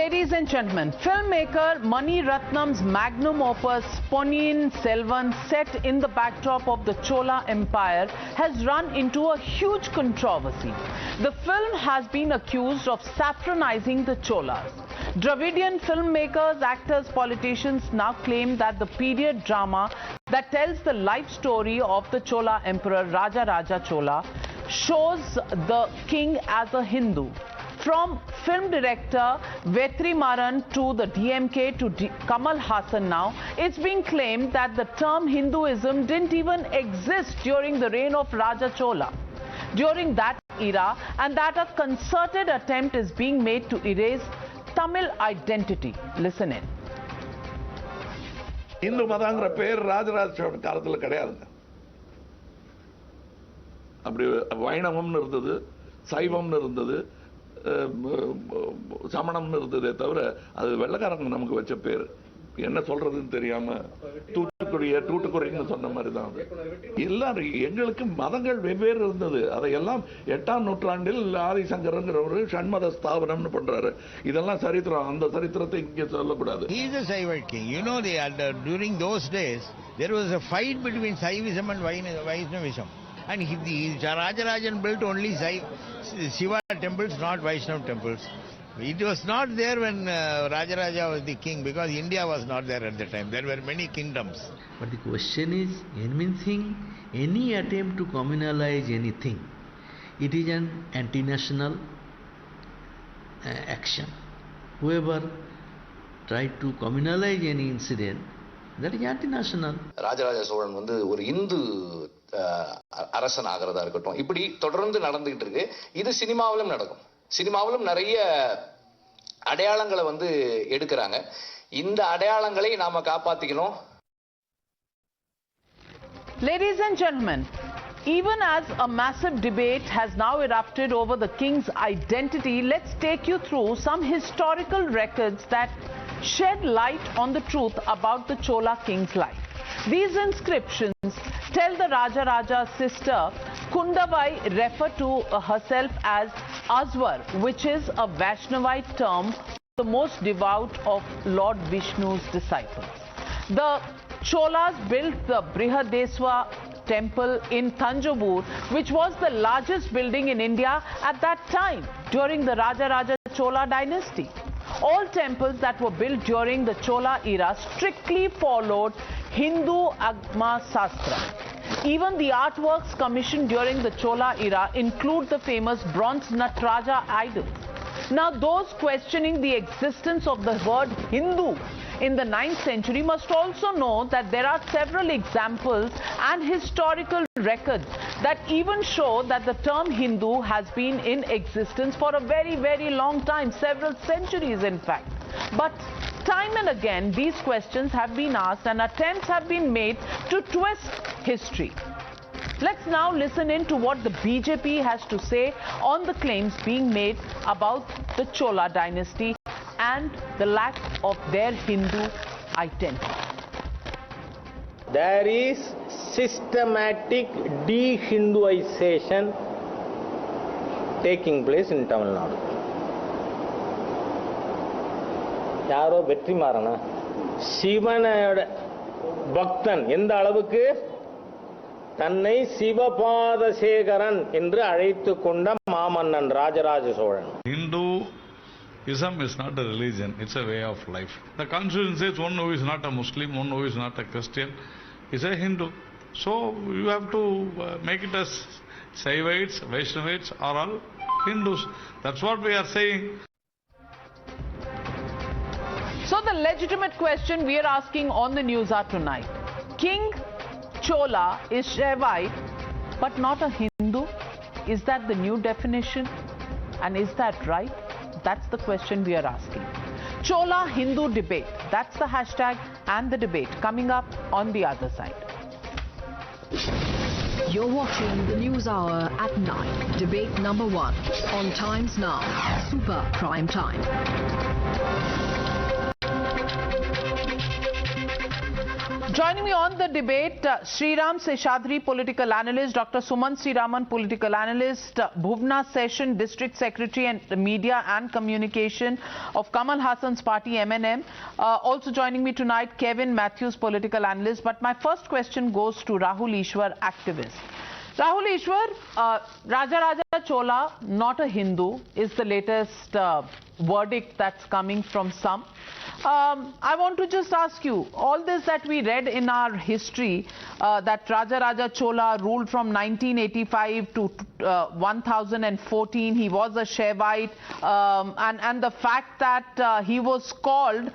ladies and gentlemen. Filmmaker Maniratnam's magnum opus Ponniyin Selvan, set in the backdrop of the Chola Empire, has run into a huge controversy. The film has been accused of saffronizing the Cholas. Dravidian filmmakers, actors, politicians now claim that the period drama that tells the life story of the Chola Emperor Raja Chola shows the king as a Hindu. From film director Vetrimaaran to the DMK to Kamal Hassan now, it's being claimed that the term Hinduism didn't even exist during the reign of Raja Chola. During that era, and that a concerted attempt is being made to erase Tamil identity. Listen in. Hindu மதங்கிற பேர் ராஜராஜ சோழன் காலத்துல கிடையாதுங்க. அப்படி வைணவம்னு இருந்தது, சைவம்னு இருந்தது, சமணம்னு இருந்ததே தவிர அது வெள்ளக்காரங்க நமக்கு வச்ச பேர். என்ன சொல்றதுன்னு தெரியாம தூட்டுக்குறைன்னு சொன்ன மாதிரி தான். எல்லாரும் எங்களுக்கு மதங்கள் வெவ்வேறு இருந்தது. அதையெல்லாம் 8ஆம் நூற்றாண்டில் ஆதிசங்கரங்கிறவரு ஷண்மத ஸ்தாபனம்னு பண்றாரு. இதெல்லாம் சரித்திரம். அந்த சரித்திரத்தை இங்கே சொல்லக்கூடாது. He is a Saivite king. You know, during those days there was a fight between Saivism and Vaishnavism. And Rajarajan built only Shiva temples, not Vaishnava temples. It was not there when Rajaraja was the king, because India was not there at the time. There were many kingdoms. But the question is, any attempt to communalize anything, it is an anti-national action. Whoever tried to communalize any incident, that is anti-national. Rajaraja Cholan வந்து ஒரு இந்து அரசன் ஆகிறதா இருக்கட்டும், இப்படி தொடர்ந்து நடந்துகிட்டு இருக்கு. இது சினிமாவிலும் நடக்கும். சினிமாவிலும் நிறைய அடையாளங்களை வந்து எடுக்கிறாங்க. இந்த அடையாளங்களை நாம காப்பாத்திக்கணும். Ladies and gentlemen, even as a massive debate has now erupted over the king's identity, let's take you through some historical records that shed light on the truth about the Chola king's life. These inscriptions tell the Rajaraja's sister Kundavai refer to herself as Aswar, which is a Vaishnavite term for the most devout of Lord Vishnu's disciples. The Cholas built the Brihadeswar temple in Thanjavur, which was the largest building in India at that time during the Raja Chola Dynasty. All temples that were built during the Chola era strictly followed Hindu Agma Sastra. Even the artworks commissioned during the Chola era include the famous bronze Nataraja idol. Now, those questioning the existence of the word Hindu in the 9th century must also know that there are several examples and historical records that even show that the term Hindu has been in existence for a very, very long time, several centuries in fact. But time and again, these questions have been asked and attempts have been made to twist history. Let's now listen in to what the BJP has to say on the claims being made about the Chola dynasty and the lack of their Hindu identity. There is systematic De-Hinduization taking place in Tamil Nadu. யாரோ வெற்றிமாறனா சிவனோட பக்தன் எந்த அளவுக்கு தன்னை சிவபாதசேகரன் என்று அழைத்துக் கொண்ட மாமன்னன் Rajaraja Cholan. Hinduism is not a religion, it's a way of life. The constitution says one who is not a Muslim, one who is not a Christian is a Hindu. So you have to make it as Saivites, Vaishnavites are all Hindus. That's what we are saying. So the legitimate question we are asking on the Newshour tonight: King Chola is Shaivite but not a Hindu? Is that the new definition? And is that right? That's the question we are asking. Chola Hindu Debate. That's the hashtag and the debate coming up on the other side. You're watching the Newshour at 9. Debate number 1 on Times Now. Super Prime Time. Joining me on the debate, Sriram Seshadri, political analyst, Dr. Sumanth Raman, political analyst, Bhuvna Session, District Secretary and Media and Communication of Kamal Hassan's party, MNM. Also joining me tonight, Kevin Matthews, political analyst. But my first question goes to Rahul Ishwar, activist. Rahul Ishwar, Raja Chola, not a Hindu, is the latest verdict that's coming from some. I want to just ask you, all this that we read in our history, that Raja Chola ruled from 1985 to 1014, he was a Shaivite, and the fact that he was called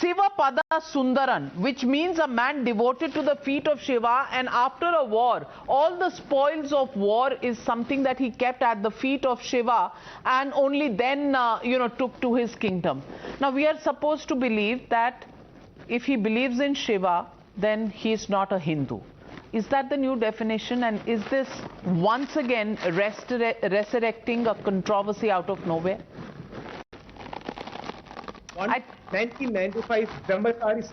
Sivapada Sundaran, which means a man devoted to the feet of Shiva, and after a war, all the spoils of war is something that he kept at the feet of Shiva and only then, took to his kingdom. Now, we are supposed to believe that if he believes in Shiva, then he is not a Hindu. Is that the new definition, and is this once again resurrecting a controversy out of nowhere? 1995, Brahmachari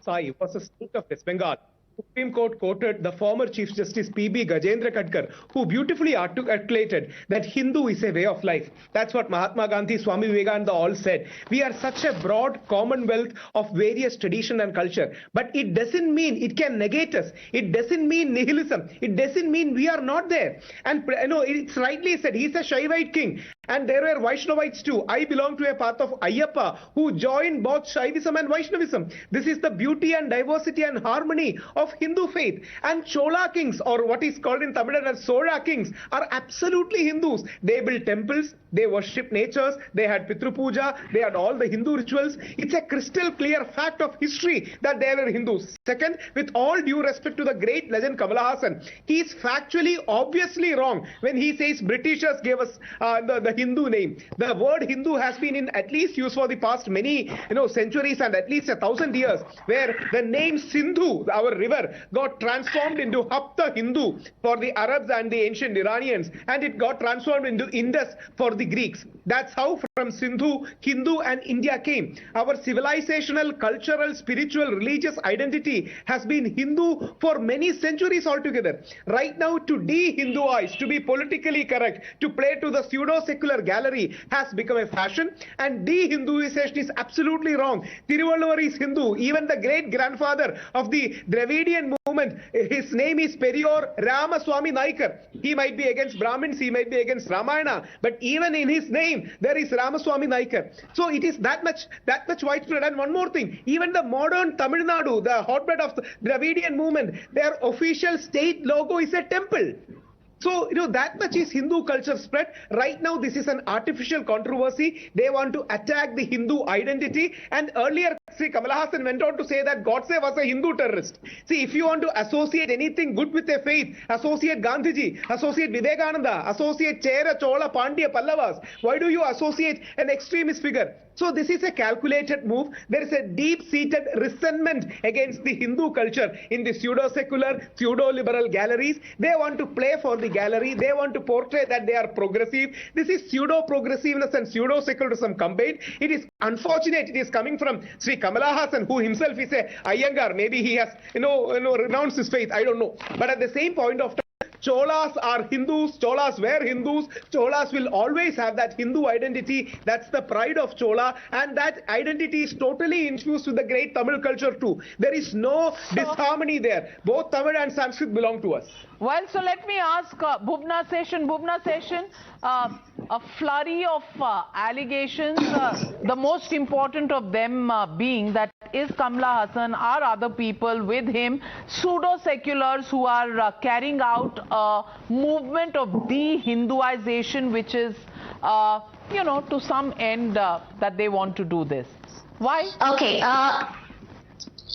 Sai was a state of West Bengal. Supreme Court quoted the former Chief Justice P.B. Gajendra Khadkar, who beautifully articulated that Hindu is a way of life. That's what Mahatma Gandhi, Swami Vivekananda all said. We are such a broad commonwealth of various tradition and culture. But it doesn't mean it can negate us. It doesn't mean nihilism. It doesn't mean we are not there. And it's rightly said, he's a Shaivite king. And there were Vaishnavites too. I belong to a path of Ayyappa, who joined both Shaivism and Vaishnavism. This is the beauty and diversity and harmony of Hindu faith. And Chola kings, or what is called in Tamil as Sola kings, are absolutely Hindus. They built temples, they worship natures, they had Pitru Puja, they had all the Hindu rituals. It's a crystal clear fact of history that they were Hindus. Second, with all due respect to the great legend Kamal Hassan, he is factually, obviously wrong when he says Britishers gave us the Hindu name. The word Hindu has been in at least used for the past many centuries and at least 1,000 years, where the name Sindhu, our river, got transformed into Hapta Hindu for the Arabs and the ancient Iranians, and it got transformed into Indus for the Greeks. That's how from Sindhu, Hindu and India came. Our civilizational, cultural, spiritual, religious identity has been Hindu for many centuries altogether. Right now, to de-Hinduize, to be politically correct, to play to the pseudo-secular gallery has become a fashion, and de-Hinduization is absolutely wrong. Tiruvalluvar is Hindu. Even the great-grandfather of the Dravidian movement, his name is Periyar Ramaswamy Naikar. He might be against Brahmins, he might be against Ramayana, but even in his name, there is Ramaswamy Naikar. So it is that much widespread. And one more thing, even the modern Tamil Nadu, the hotbed of the Dravidian movement, their official state logo is a temple. So, that much is Hindu culture spread. Right now, this is an artificial controversy. They want to attack the Hindu identity. And earlier, Sri Kamal Hassan went on to say that Godse was a Hindu terrorist. See, if you want to associate anything good with a faith, associate Gandhiji, associate Vivekananda, associate Chera, Chola, Pandya, Pallavas, why do you associate an extremist figure? So this is a calculated move. There is a deep-seated resentment against the Hindu culture in the pseudo-secular, pseudo-liberal galleries. They want to play for the gallery. They want to portray that they are progressive. This is pseudo-progressiveness and pseudo-secularism combined. It is unfortunate. It is coming from Sri Kamal Hassan, who himself is a Iyengar. Maybe he has, renounced his faith. I don't know. But at the same point of time, Cholas are Hindus, Cholas were Hindus, Cholas will always have that Hindu identity. That's the pride of Chola, and that identity is totally infused with the great Tamil culture too. There is no disharmony there. Both Tamil and Sanskrit belong to us. Well, so let me ask Bhuvna Session, a flurry of allegations, the most important of them being that is Kamala Hassan, are other people with him, pseudo-seculars who are carrying out a movement of de-Hinduization, which is, to some end that they want to do this. Why? Okay.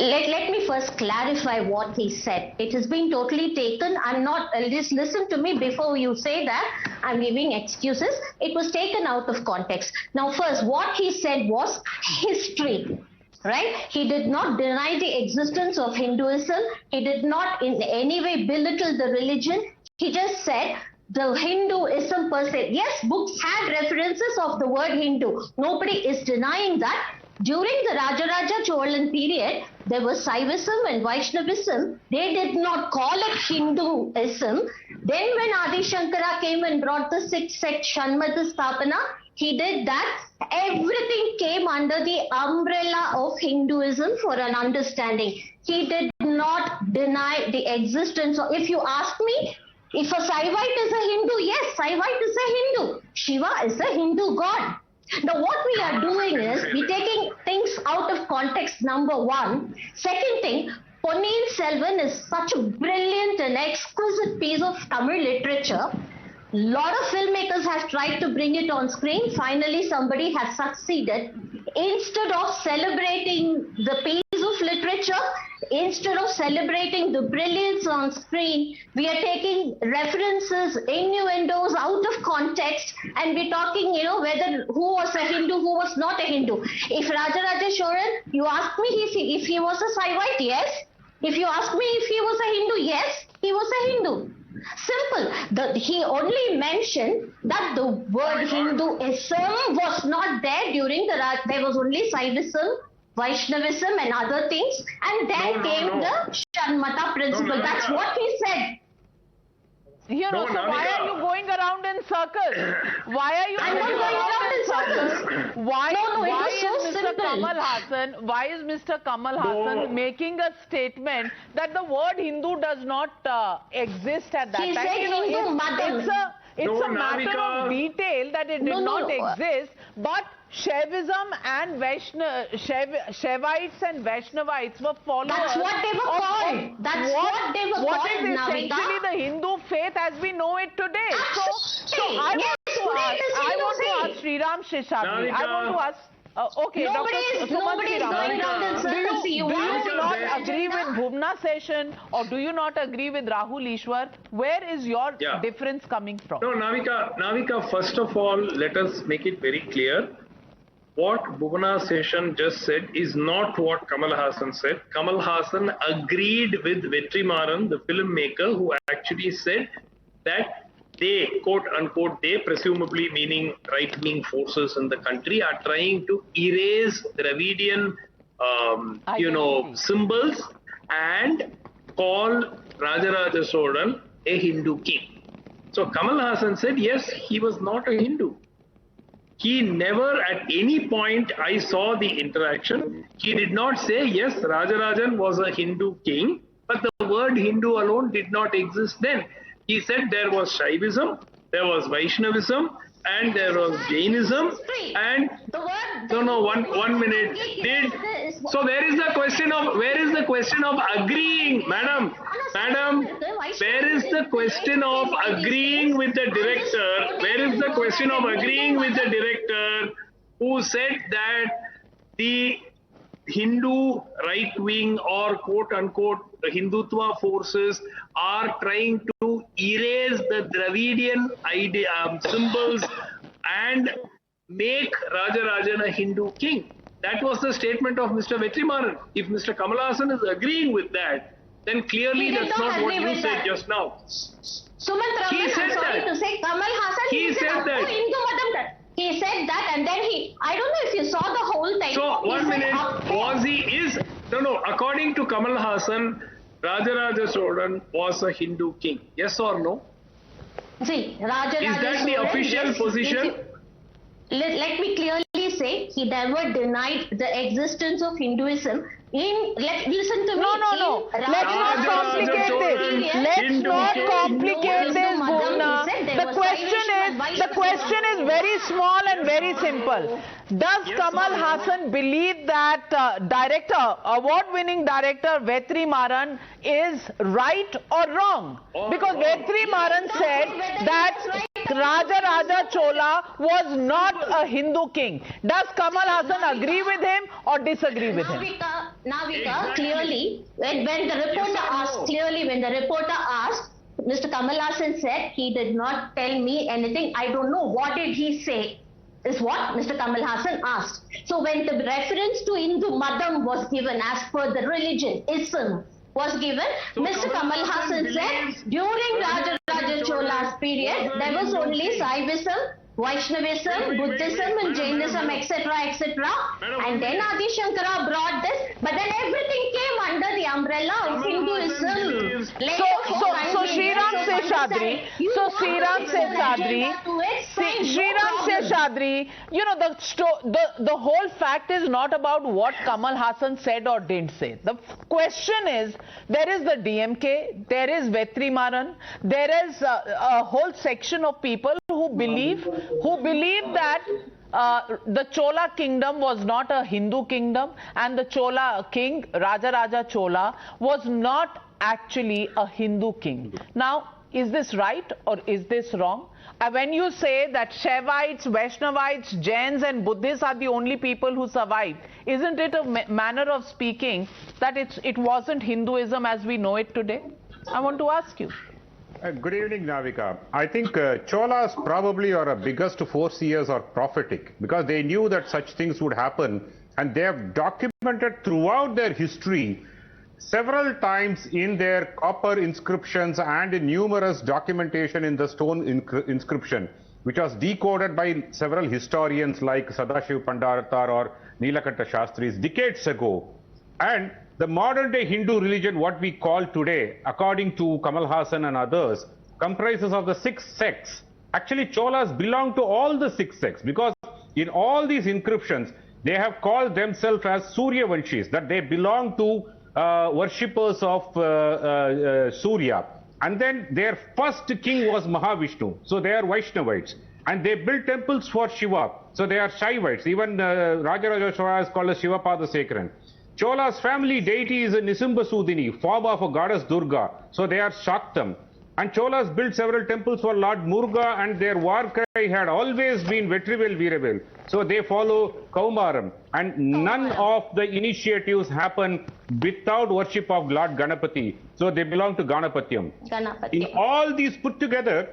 Let me first clarify what he said. It has been totally taken. Just listen to me before you say that I'm giving excuses. It was taken out of context. Now, first, what he said was history. Right? He did not deny the existence of Hinduism. He did not in any way belittle the religion. He just said the Hinduism per se. Yes, books had references of the word Hindu. Nobody is denying that. During the Rajaraja Cholan period, there was Saivism and Vaishnavism. They did not call it Hinduism. Then when Adi Shankara came and brought the sixth sect Shanmata Sthapana, he did that. Everything came under the umbrella of Hinduism for an understanding. He did not deny the existence of, if you ask me, if a Saivite is a Hindu, yes, Saivite is a Hindu. Shiva is a Hindu god. Now what we are doing is, we're taking things out of context, number one. Second thing, Ponniyin Selvan is such a brilliant and exquisite piece of Tamil literature. Lot of filmmakers have tried to bring it on screen. Finally, somebody has succeeded. Instead of celebrating the piece of literature, instead of celebrating the brilliance on screen, we are taking references, innuendos out of context, and we're talking, whether who was a Hindu, who was not a Hindu. If Rajaraja Cholan, you ask me if he was a Saivite, yes. If you ask me if he was a Hindu, yes, he was a Hindu. Simple. He only mentioned that the word Hinduism was not there during there was only Saivism, Vaishnavism and other things, and then came the Shanmata principle. That's what he said. So why are you going around in circles? Why are you I'm not going around in circles. Why is Mr. Kamal Hassan making a statement that the word Hindu does not exist at that time? He said Hindu mother. It's a matter of detail that it did not exist, but Shaivism and Shaivites and Vaishnavites were followers. That's what they were called. That's what they were called, What is Navika? essentially the Hindu faith as we know it today. So I want to ask Sriram Sheshadri. I want to ask. Okay, nobody is going around in circles. Do you not agree with Bhuvna Session, or do you not agree with Rahul Ishwar? Where is your difference coming from? No, Navika, first of all, let us make it very clear. What Bhuvna Session just said is not what Kamal Hassan said. Kamal Hassan agreed with Vetrimaaran, the filmmaker, who actually said that they, quote unquote, they, presumably meaning right-wing forces in the country, are trying to erase Dravidian, symbols and call Rajaraja Cholan a Hindu king. So Kamal Hassan said, yes, he was not a Hindu. He never at any point I saw the interaction. He did not say, yes, Rajarajan was a Hindu king, but the word Hindu alone did not exist then. He said there was Shaivism, there was Vaishnavism, and there was Jainism, and one minute. So where is the question of agreeing, madam? Where is the question of agreeing with the director? Where is the question of agreeing with the director who said that the Hindu right-wing or quote-unquote Hindutva forces are trying to erase the Dravidian symbols and make Rajarajan a Hindu king? That was the statement of Mr. Vetrimaaran. If Mr. Kamal Hassan is agreeing with that, then clearly that's not what you said just now. Sumanth Raman, I'm sorry to say, Kamal Hassan, he said that. He said that, and then I don't know if you saw the whole thing. So, 1 minute, according to Kamal Hassan, Rajaraja Cholan was a Hindu king. Yes or no? See, Rajaraja Is that the official position? Let me clearly say, he never denied the existence of Hinduism. Listen to me. No. Let's not complicate this. Let's not complicate this, Bhuvna. The question is very small and very simple. Does Kamal Hassan believe that award-winning director Vetrimaaran is right or wrong? Because Vetrimaaran said that Rajaraja Chola was not a Hindu king. Does Kamal Hassan agree with him or disagree with him? Navika, clearly, when the reporter asked, Mr. Kamal Hassan said he did not tell me anything. I don't know. What did he say? Is what Mr. Kamal Hassan asked. So when the reference to Hindu Madam was given as per the religion, Ism was given, so Mr. Kamal Hassan said during Rajaraja Chola's period, there was only Saivism, Vaishnavism, Buddhism, and Jainism, etc., etc. And then Adi Shankara brought this, but then everything came under the umbrella of Hinduism. So Sriram Seshadri, you know, the whole fact is not about what Kamal Hassan said or didn't say. The question is, there is the DMK, there is Vetrimaaran, there is a whole section of people who believe that the Chola kingdom was not a Hindu kingdom, and the Chola king, Raja Chola, was not actually a Hindu king. Now, is this right or is this wrong? When you say that Shaivites, Vaishnavites, Jains and Buddhists are the only people who survived, isn't it a manner of speaking that it wasn't Hinduism as we know it today? I want to ask you. Good evening, Navika. I think Cholas probably are a biggest foreseers or prophetic, because they knew that such things would happen, and they have documented throughout their history several times in their copper inscriptions and in numerous documentation in the stone inscription, which was decoded by several historians like Sadashiv Pandaratar or Nilakanta Shastris decades ago. And the modern day Hindu religion, what we call today, according to Kamal Hassan and others, comprises of the 6 sects. Actually, Cholas belong to all the 6 sects, because in all these inscriptions, they have called themselves as Suryavanshis, that they belong to worshippers of Surya. And then their first king was Mahavishnu, so they are Vaishnavites. And they built temples for Shiva, so they are Shaivites. Even Rajaraja Chola is called as Shivapada Sekaran. Chola's family deity is a Nisimbasudini, form of a goddess Durga, so they are Shaktam. And Cholas built several temples for Lord Muruga, and their war cry had always been Vetrivel Veeravel, so they follow Kaumaram. And none of the initiatives happen without worship of Lord Ganapati, so they belong to Ganapatyam. In all these put together,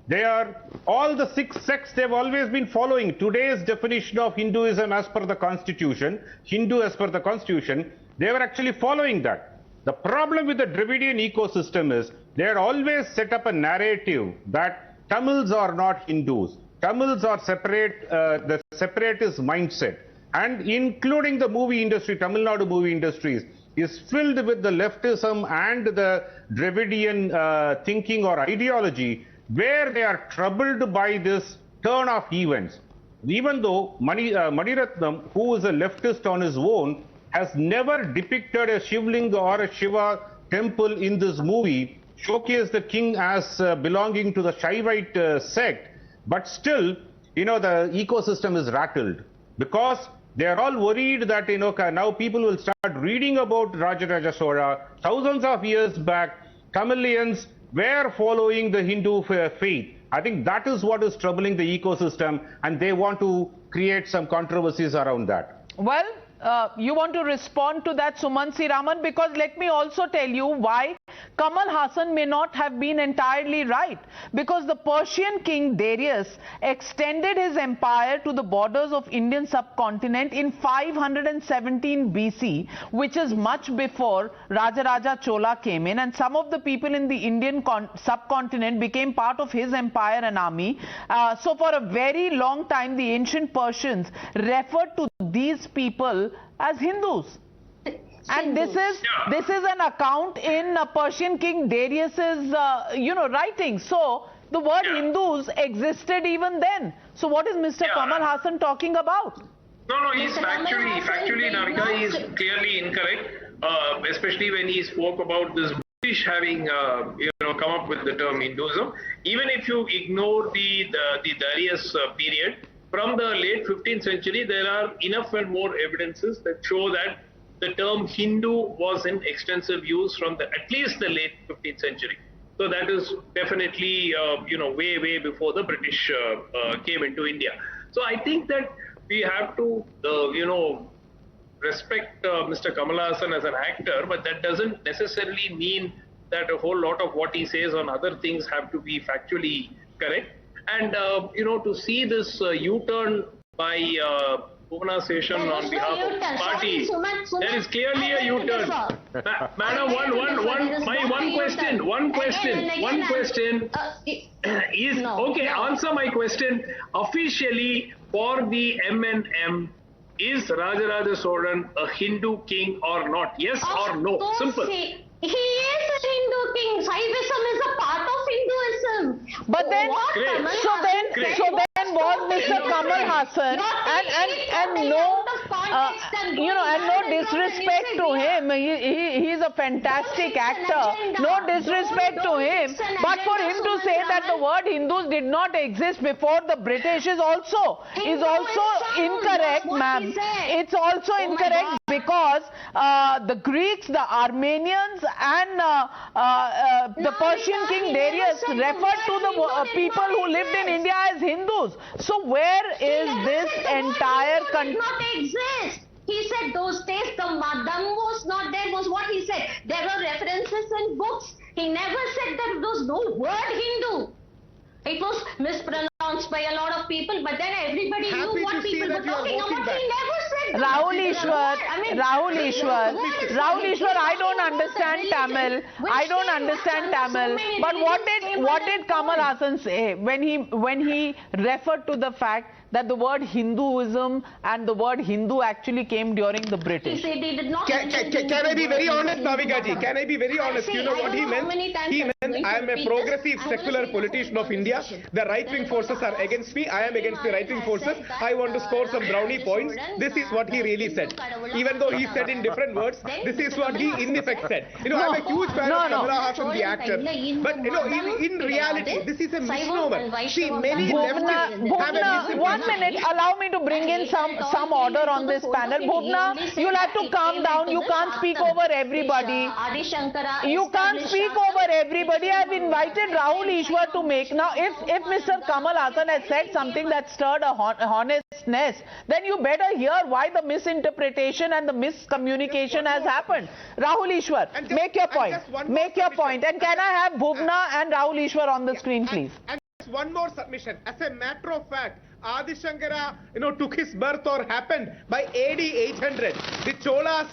they are all the 6 sects they've always been following. Today's definition of Hinduism as per the constitution, Hindu as per the constitution, they were actually following that. The problem with the Dravidian ecosystem is they had always set up a narrative that Tamils are not Hindus. Tamils are separate, the separatist mindset. And including the movie industry, Tamil Nadu movie industries, is filled with the leftism and the Dravidian thinking or ideology, where they are troubled by this turn of events. Even though Maniratnam, who is a leftist on his own, has never depicted a Shivlinga or a Shiva temple in this movie, showcased the king as belonging to the Shaivite sect, but still, you know, the ecosystem is rattled, because they are all worried that, you know, now people will start reading about Rajaraja Chola. Thousands of years back, Tamilians were following the Hindu faith. I think that is what is troubling the ecosystem, and they want to create some controversies around that. Well, you want to respond to that, Sumanth Raman, because let me also tell you why Kamal Hassan may not have been entirely right. Because the Persian king Darius extended his empire to the borders of Indian subcontinent in 517 BC, which is much before Rajaraja Chola came in, and some of the people in the Indian subcontinent became part of his empire and army. So for a very long time, the ancient Persians referred to these people as Hindus. And this is an account in Persian King Darius's writings. So the word Hindus existed even then. So what is Mr. Kamal Hassan talking about? No, he's factually, Navika, he is clearly incorrect, especially when he spoke about this British having, come up with the term Hinduism. Even if you ignore the Darius period, from the late 15th century, there are enough and more evidences that show that the term Hindu was in extensive use from at least the late 15th century. So that is definitely, way before the British came into India. So I think that we have to, respect Mr. Kamal Hassan as an actor, but that doesn't necessarily mean that a whole lot of what he says on other things have to be factually correct. And, to see this U-turn by pronunciation on behalf of the party. Sumanth, There is clearly a U-turn. Madam, one question is, okay, answer my question. Officially, for the MNM, is Rajaraja Solan a Hindu king or not? Yes or no? Simple. He is a Hindu king. Saivism is a part of Hinduism. But then, so then was Mr. Kamal Hassan, and no, and no disrespect to him. He's a fantastic actor. No disrespect to him. But for him to say that the word Hindus did not exist before the British is also incorrect, ma'am. It's also incorrect because the Greeks, the Armenians, and the Persian king Darius referred to the people who lived in India as Hindus. So where is this entire country? Not exist. He said those days the Madam was not there, was what he said. There were references in books. He never said that there was no word Hindu. It was mispronounced by a lot of people, but then everybody knew what people were talking about. He never said Rahul Ishwar, I don't understand Tamil. But what did Kamal Hassan say when he referred to the fact that the word Hinduism and the word Hindu actually came during the British? He said he did not. Can I be very honest, Navika ji? Can I be very honest? You know what he meant? He meant, I am a progressive secular politician of India. The right-wing forces are against me. I am against the right-wing forces. I want to score some brownie points. This is what he really said. Even though he said in different words, this is what he in effect said. You know, I'm a huge fan of Kamal Hassan, the actor. But you know, in reality, this is a misnomer. See, many leftists have a One minute, allow me to bring in some order on this panel. Bhuvna, you'll have to calm down. You can't speak over everybody. You can't speak over everybody. I've invited Rahul Ishwar to make. Now, if Mr. Kamal Hassan has said something that stirred a honestness, then you better hear why the misinterpretation and the miscommunication has happened. Rahul Ishwar, make your point. Make your point. And can I have Bhuvna and Rahul Ishwar on the screen, please? And one more submission. As a matter of fact, Adi Shankara, took his birth or happened by AD 800. The Cholas,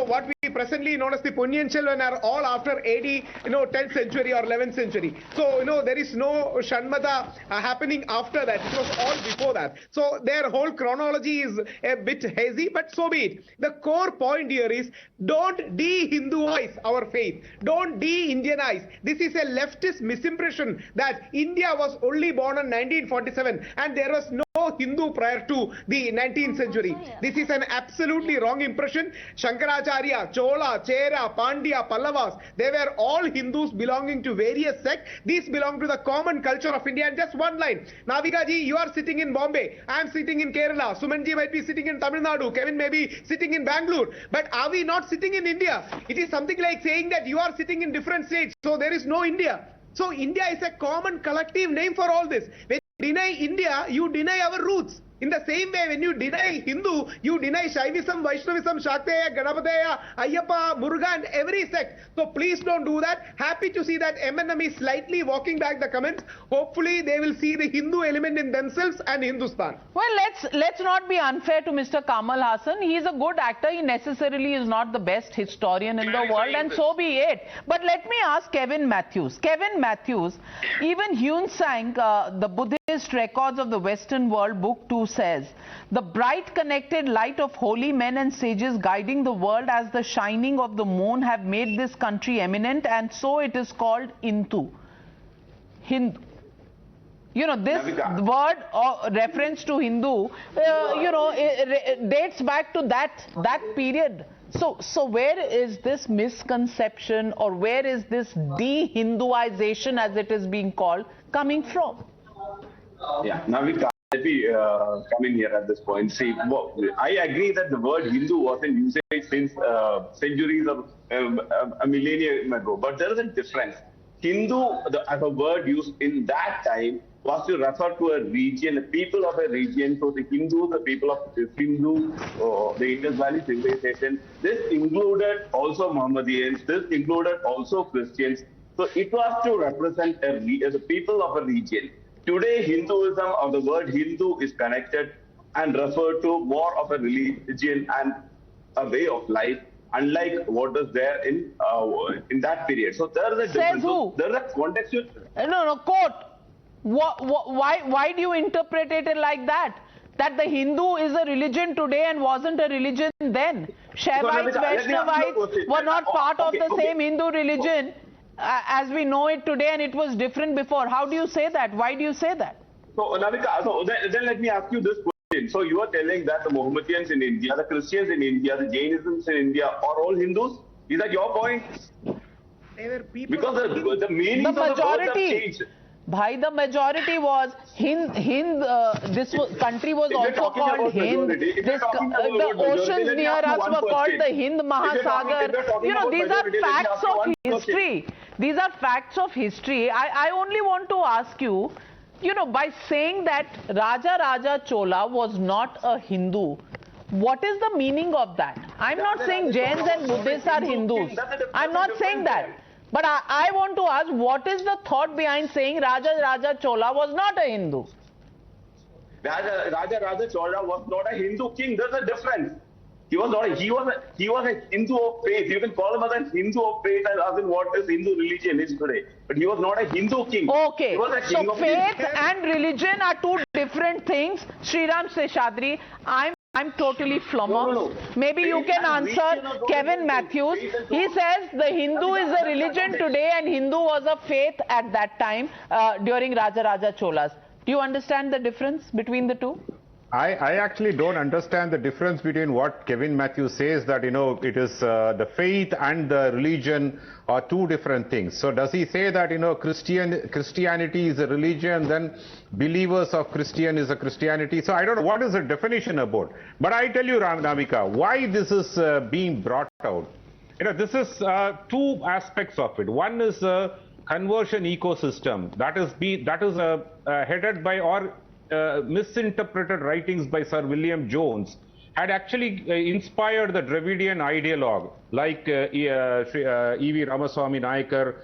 what we presently known as the Ponniyin Selvan are all after AD, 10th century or 11th century. So, there is no Shanmata happening after that. It was all before that. So, their whole chronology is a bit hazy, but so be it. The core point here is, don't de-Hinduize our faith. Don't de-Indianize. This is a leftist misimpression that India was only born in 1947 and there was no Hindu prior to the 19th century. This is an absolutely wrong impression. Shankaracharya, Chola, Chera, Pandya, Pallavas, they were all Hindus belonging to various sects. These belong to the common culture of India. And just one line. Navika ji, you are sitting in Bombay. I am sitting in Kerala. Suman ji might be sitting in Tamil Nadu. Kevin may be sitting in Bangalore. But are we not sitting in India? It is something like saying that you are sitting in different states. So there is no India. So India is a common collective name for all this. When you deny India, you deny our roots. In the same way, when you deny Hindu, you deny Shaivism, Vaishnavism, Shakteya, Ganapateya, Ayyappa, Muruga and every sect. So please don't do that. Happy to see that MNM is slightly walking back the comments. Hopefully they will see the Hindu element in themselves and Hindustan. Well, let's not be unfair to Mr. Kamal Hassan. He is a good actor. He necessarily is not the best historian in the world, and so be it. But let me ask Kevin Matthews. Kevin Matthews, even Hyun Sang, the Buddhist records of the Western world, book 2 says, the bright connected light of holy men and sages guiding the world as the shining of the moon have made this country eminent, and so it is called Hindu. This Navika. word or reference to Hindu, it dates back to that period. So where is this misconception, or where is this de-Hinduization, as it is being called, coming from? Yeah, Navika, let me come in here at this point. See, I agree that the word Hindu was in usage since centuries or a millennium ago, but there is a difference. Hindu, as a word used in that time, was to refer to a region, the people of a region. So the Hindus, the people of the Hindu, the Indus Valley civilization. This included also Mohammedans. This included also Christians. So it was to represent the people of a region. Today, Hinduism or the word Hindu is connected and refer to more of a religion and a way of life, unlike what is there in that period. So there is a difference. So there is a contextual. No, quote. Why do you interpret it like that? That the Hindu is a religion today and wasn't a religion then. Shaivites, Vaishnavites were not part of the same Hindu religion as we know it today, and it was different before. How do you say that? Why do you say that? So, Navika, then let me ask you this question. So you are telling that the Mohammedans in India, the Christians in India, the Jainisms in India are all Hindus? Is that your point? Because the meaning of the words have changed. Bhai, the majority was this country was also called Hind. The oceans near us were called the Hind Mahasagar. You know, these are facts of history. These are facts of history. I only want to ask you, you know, by saying that Raja Chola was not a Hindu, what is the meaning of that? I'm not saying Jains and Buddhists are Hindus. I'm not saying that. But I want to ask, what is the thought behind saying Raja Chola was not a Hindu? Raja Chola was not a Hindu king. There's a difference. He was not. He was a Hindu of faith. You can call him as a Hindu of faith, as in what is Hindu religion is today. But he was not a Hindu king. Okay. So faith and religion are two different things. Sriram Seshadri, I'm totally flummoxed. No. Maybe you can answer Kevin Matthews. He says the Hindu is a religion today and Hindu was a faith at that time during Raja Cholas. Do you understand the difference between the two? I actually don't understand the difference between what Kevin Matthews says, that, you know, it is the faith and the religion are two different things. So does he say that, you know, Christianity is a religion, then believers of Christian is a Christianity? So I don't know what is the definition about. But I tell you, Navika, why this is being brought out. You know, this is two aspects of it. One is a conversion ecosystem that is headed by or misinterpreted writings by Sir William Jones had actually inspired the Dravidian ideologue like E.V. Ramaswamy Nayakar,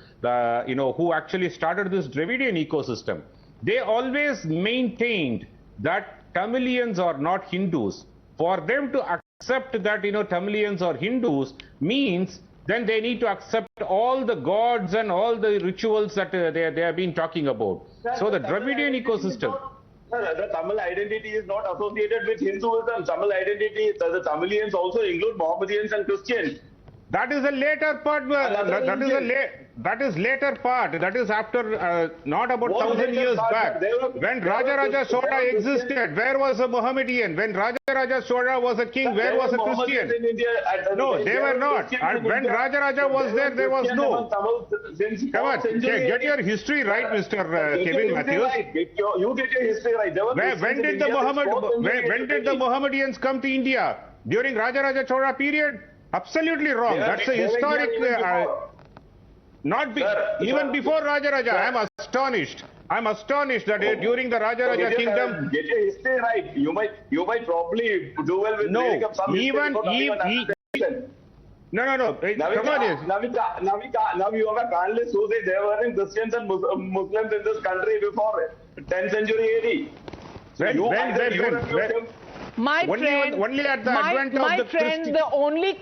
you know, who actually started this Dravidian ecosystem. They always maintained that Tamilians are not Hindus. For them to accept that, you know, Tamilians are Hindus means then they need to accept all the gods and all the rituals that they have been talking about. So the Dravidian ecosystem. The Tamil identity is not associated with Hinduism. Tamil identity, the Tamilians also include Mohammedans and Christians. That is a later part. That is later part. That is after not about 1,000 years back. When Raja Chola existed, where was a Mohammedan? When Raja Chola was a king, where was a Christian? No, they were not. And when Raja was there was no. Come on, get your history right, Mr. Kevin Matthews. You get your history right. When did the Mohammedans come to India? During Raja Chola period? Absolutely wrong. That's a historic. Even before Raja. I am astonished. I'm astonished that during the Raja kingdom. Get your history right. You might probably do well with no. Some No. Come on, Navika, now you have a panelist who say there weren't Christians and Muslims in this country before 10th century AD. My friend, the only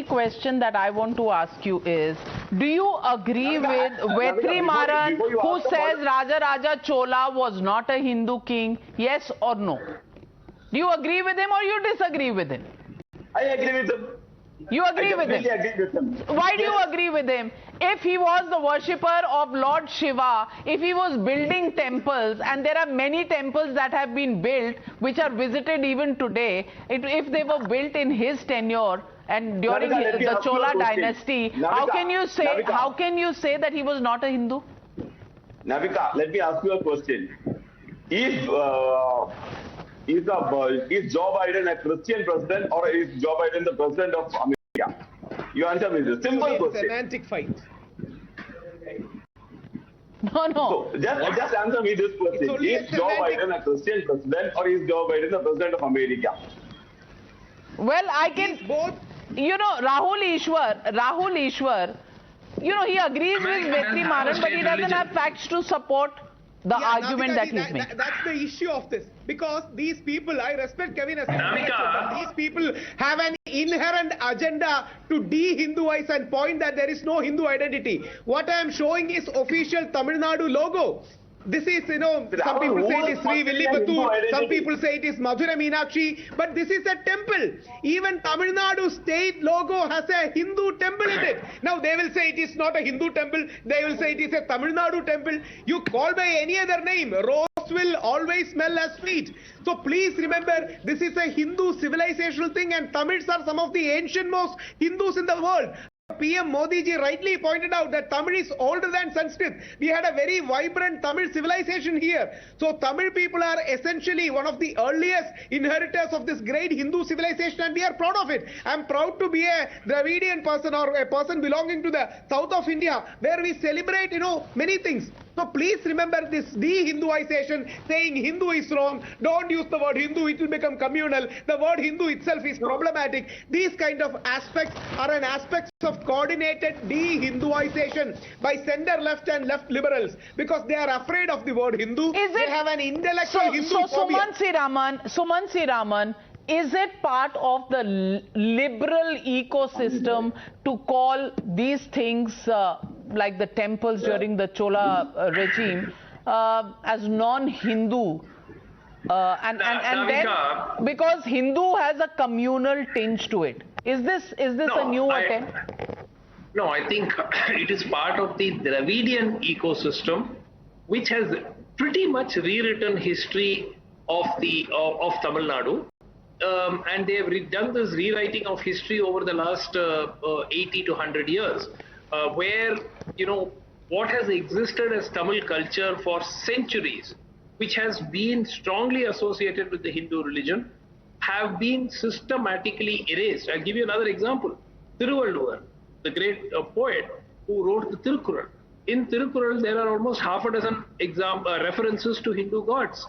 question that I want to ask you is, do you agree with Vetrimaaran, who says Raja Chola was not a Hindu king? Yes or no? Do you agree with him or you disagree with him? I agree with him. You agree with him? Why do you agree with him? If he was the worshipper of Lord Shiva, if he was building temples, and there are many temples that have been built which are visited even today, if they were built in his tenure and during the Chola Dynasty, how can you say that he was not a Hindu? Navika, let me ask you a question. Is Joe Biden a Christian president or is Joe Biden the president of America? You answer me this simple question. Semantic fight. No. So just answer me this question. Is Joe Biden a Christian president or is Joe Biden the president of America? Well, I can both. You know, Rahul Ishwar, you know, he agrees with Vetrimaaran, but he doesn't have facts to support the argument that he's making. That's the issue of this. Because these people, I respect Kevin as Navika. these people have an inherent agenda to de-Hinduize and point that there is no Hindu identity. What I am showing is official Tamil Nadu logo. This is, some people say it is Sri Villiputtur, some people say it is Mathura Meenakshi, but this is a temple. Even Tamil Nadu state logo has a Hindu temple in it. Now they will say it is not a Hindu temple, they will say it is a Tamil Nadu temple. You call by any other name, rose will always smell as sweet. So please remember, this is a Hindu civilizational thing, and Tamils are some of the ancient most Hindus in the world. PM Modi ji rightly pointed out that Tamil is older than Sanskrit. We had a very vibrant Tamil civilization here. So Tamil people are essentially one of the earliest inheritors of this great Hindu civilization, and we are proud of it. I am proud to be a Dravidian person or a person belonging to the south of India, where we celebrate, many things. So please remember this de-Hinduization, saying Hindu is wrong. Don't use the word Hindu, it will become communal. The word Hindu itself is problematic. These kind of aspects are an aspect of coordinated de-Hinduization by center left and left liberals, because they are afraid of the word Hindu. They have an intellectual Hindu phobia. Sumanth Raman, is it part of the liberal ecosystem to call these things like the temples during the Chola regime as non-Hindu? And then, because Hindu has a communal tinge to it. Is this a new attempt? No, I think it is part of the Dravidian ecosystem, which has pretty much rewritten history of Tamil Nadu. And they have done this rewriting of history over the last 80 to 100 years, where, what has existed as Tamil culture for centuries, which has been strongly associated with the Hindu religion, have been systematically erased. I'll give you another example. Thiruvalluvar, the great poet who wrote the Tirukkural. In Tirukkural, there are almost half a dozen references to Hindu gods.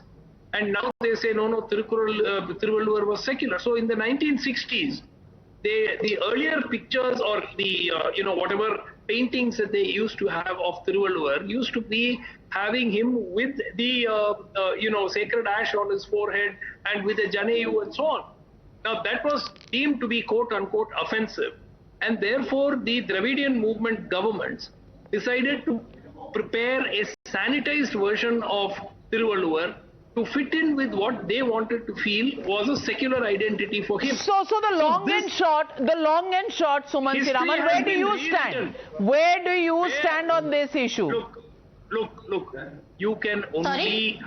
And now they say, no, Thiruvalluvar was secular. So in the 1960s, the earlier pictures or the, whatever paintings that they used to have of Thiruvalluvar used to be having him with the, sacred ash on his forehead and with a janeyu and so on. Now that was deemed to be quote unquote offensive. And therefore the Dravidian movement governments decided to prepare a sanitized version of Thiruvalluvar to fit in with what they wanted to feel was a secular identity for him. So the long and short, Sumanth Raman, where do you stand? Where do you stand on this issue? Look, you can only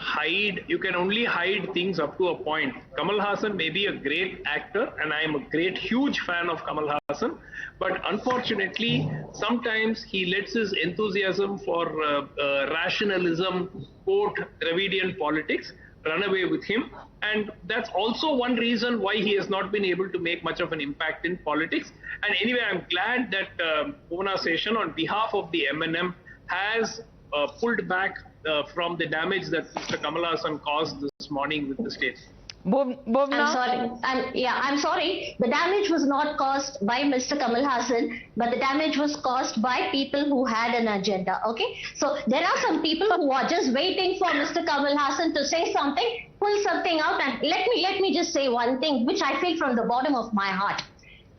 hide things up to a point. Kamal Hassan may be a great actor, and I am a huge fan of Kamal Hassan, but unfortunately, sometimes he lets his enthusiasm for rationalism, quote, Dravidian politics, run away with him. And that's also one reason why he has not been able to make much of an impact in politics. And anyway, I'm glad that Pune Session, on behalf of the MNM, has pulled back from the damage that Mr. Kamal Hassan caused this morning with the state. I'm sorry. The damage was not caused by Mr. Kamal Hassan, but the damage was caused by people who had an agenda. Okay, so there are some people who are just waiting for Mr. Kamal Hassan to say something, pull something out, and let me just say one thing, which I feel from the bottom of my heart.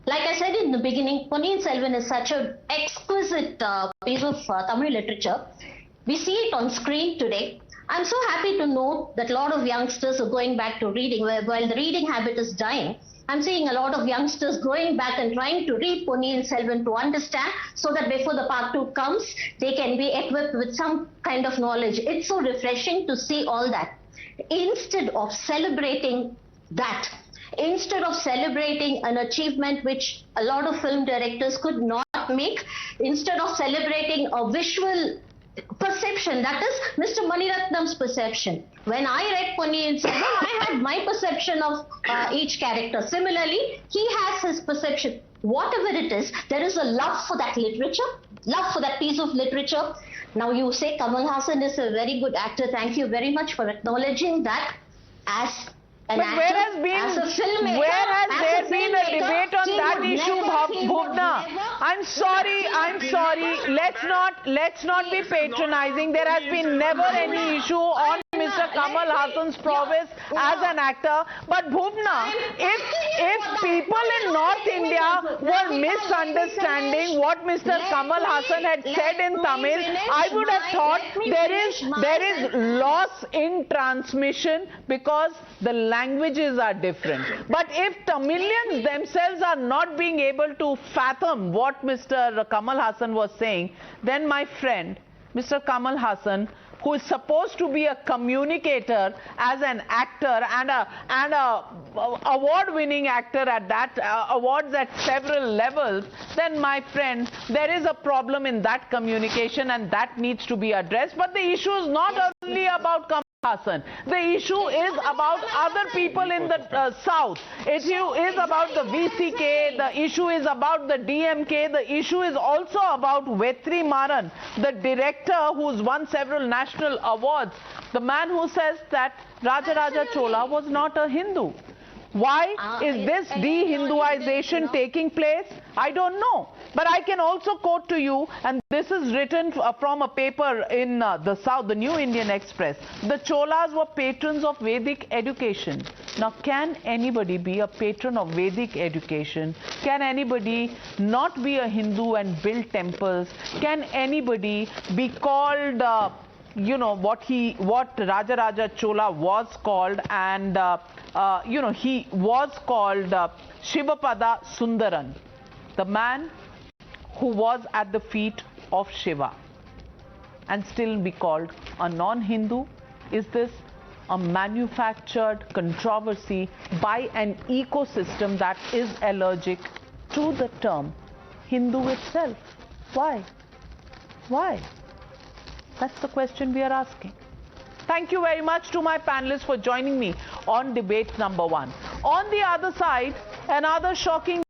Like I said in the beginning, Ponniyin Selvan is such an exquisite piece of Tamil literature. We see it on screen today. I'm so happy to know that a lot of youngsters are going back to reading. While the reading habit is dying, I'm seeing a lot of youngsters going back and trying to read Ponniyin Selvan to understand, so that before the part 2 comes, they can be equipped with some kind of knowledge. It's so refreshing to see all that. Instead of celebrating that, instead of celebrating an achievement which a lot of film directors could not make, instead of celebrating a visual perception, that is Mr. Maniratnam's perception. When I read Ponniyin Selvan, I had my perception of each character. Similarly, he has his perception. Whatever it is, there is a love for that literature, love for that piece of literature. Now you say Kamal Hassan is a very good actor. Thank you very much for acknowledging that as an actor, as a filmmaker. Where has there been a debate on that an issue, Bhuvna. I'm sorry. Let's not be patronizing. There has been never any issue on Mr. Kamal Hassan's prowess as an actor. But Bhuvna, if people in North India were misunderstanding what Mr. Kamal Hassan had said in Tamil, I would have thought there is loss in transmission because the languages are different. But if Tamilians themselves are not being able to fathom what Mr. Kamal Hassan was saying, then my friend, Mr. Kamal Hassan, who is supposed to be a communicator as an actor and a award-winning actor at that, awards at several levels, then my friend, there is a problem in that communication and that needs to be addressed. But the issue is not only about Kamal Hassan. The issue is about other people in the south. Issue is about the VCK. The issue is about the DMK. The issue is also about Vetrimaaran, the director who's won several national awards. The man who says that Rajaraja Chola was not a Hindu. Why is this de-Hinduization taking place? I don't know. But I can also quote to you, and this is written from a paper in the South, the New Indian Express. The Cholas were patrons of Vedic education. Now, can anybody be a patron of Vedic education? Can anybody not be a Hindu and build temples? Can anybody be called what Rajaraja Chola was called, and he was called Shivapada Sundaran, the man who was at the feet of Shiva, and still be called a non-Hindu? Is this a manufactured controversy by an ecosystem that is allergic to the term Hindu itself? Why? Why? That's the question we are asking. Thank you very much to my panelists for joining me on debate number 1. On the other side, another shocking